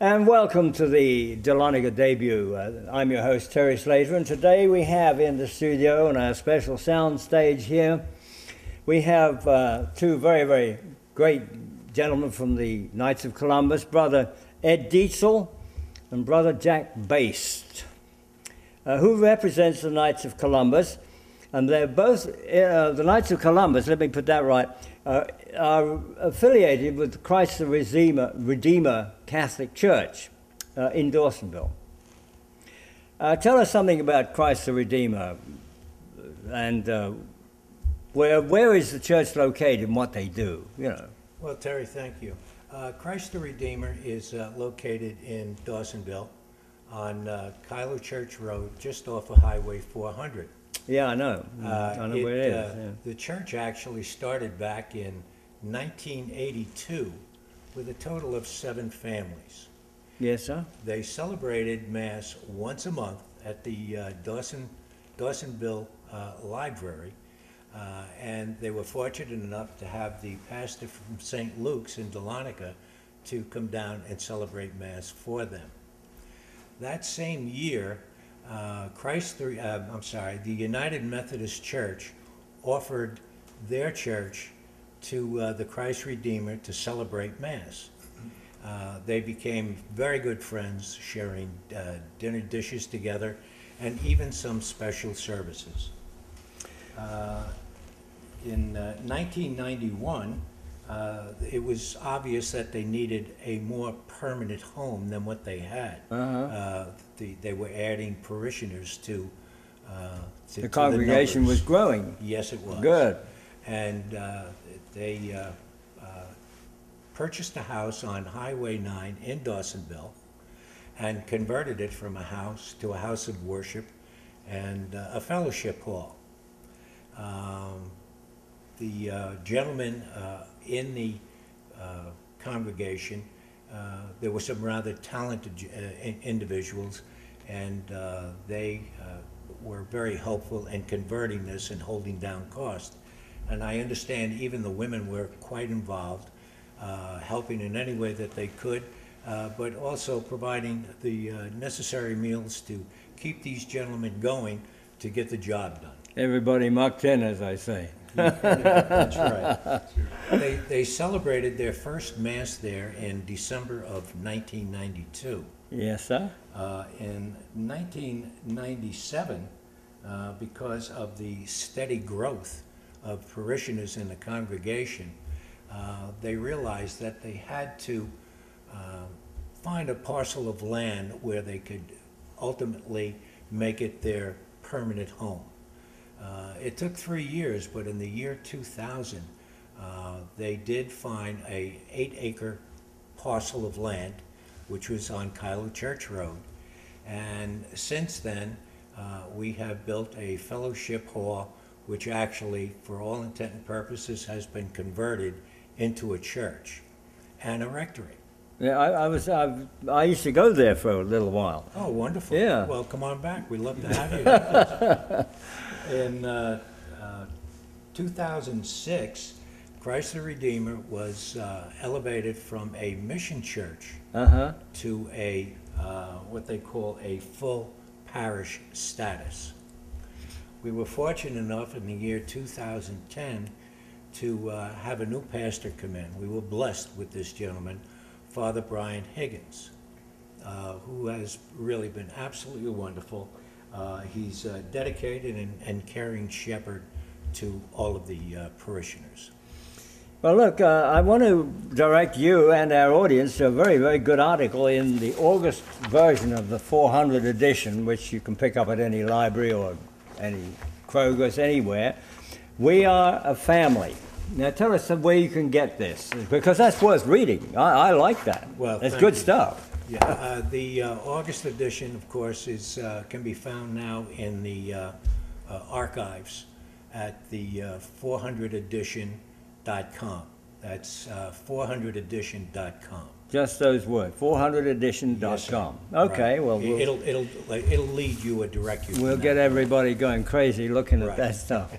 And welcome to the DAHLONEGA debut. I'm your host, Terry Slater, and today we have in the studio on our special sound stage here, we have two very, very great gentlemen from the Knights of Columbus, Brother Ed Dietzel and Brother Jack Baist, who represents the Knights of Columbus. And they're both, the Knights of Columbus, let me put that right, are affiliated with Christ the Redeemer Catholic Church in Dawsonville. Tell us something about Christ the Redeemer and where is the church located and what they do, you know. Well, Terry, thank you. Christ the Redeemer is located in Dawsonville on Kylo Church Road, just off of Highway 400. Yeah, I know. I know where it is. Yeah. The church actually started back in 1982 with a total of 7 families. Yes, sir. They celebrated Mass once a month at the Dawsonville Library, and they were fortunate enough to have the pastor from St. Luke's in DAHLONEGA to come down and celebrate Mass for them. That same year, the United Methodist Church offered their church to the Christ Redeemer to celebrate Mass. They became very good friends, sharing dinner dishes together and even some special services. In 1991, it was obvious that they needed a more permanent home than what they had. They were adding parishioners to the congregation was growing. Yes, it was. Good. And they purchased a house on Highway 9 in Dawsonville and converted it from a house to a house of worship and a fellowship hall. The gentleman in the congregation, there were some rather talented individuals, and they were very helpful in converting this and holding down cost. And I understand even the women were quite involved, helping in any way that they could, but also providing the necessary meals to keep these gentlemen going to get the job done. Everybody mucked in, as I say. That's right. They celebrated their first Mass there in December of 1992. Yes, sir. In 1997, because of the steady growth of parishioners in the congregation, they realized that they had to find a parcel of land where they could ultimately make it their permanent home. It took 3 years, but in the year 2000, they did find a 8-acre parcel of land, which was on Kylo Church Road. And since then, we have built a fellowship hall, which actually, for all intent and purposes, has been converted into a church and a rectory. Yeah, I used to go there for a little while. Oh, wonderful. Yeah. Well, come on back. We'd love to have you. In 2006, Christ the Redeemer was elevated from a mission church to a what they call a full parish status. We were fortunate enough in the year 2010 to have a new pastor come in. We were blessed with this gentleman, Father Brian Higgins, who has really been absolutely wonderful. He's a dedicated and caring shepherd to all of the parishioners. Well, look, I want to direct you and our audience to a very, very good article in the August version of the 400 edition, which you can pick up at any library or any Kroger's, anywhere. We Are a Family. Now, tell us where you can get this, because that's worth reading. I like that. Well, it's good stuff. Yeah, the August edition, of course, can be found now in the archives at the 400edition.com. That's 400edition.com. Just those words, 400edition.com. Yes, okay, right. Well, it'll lead you a direct. We'll get everybody going crazy looking at that stuff.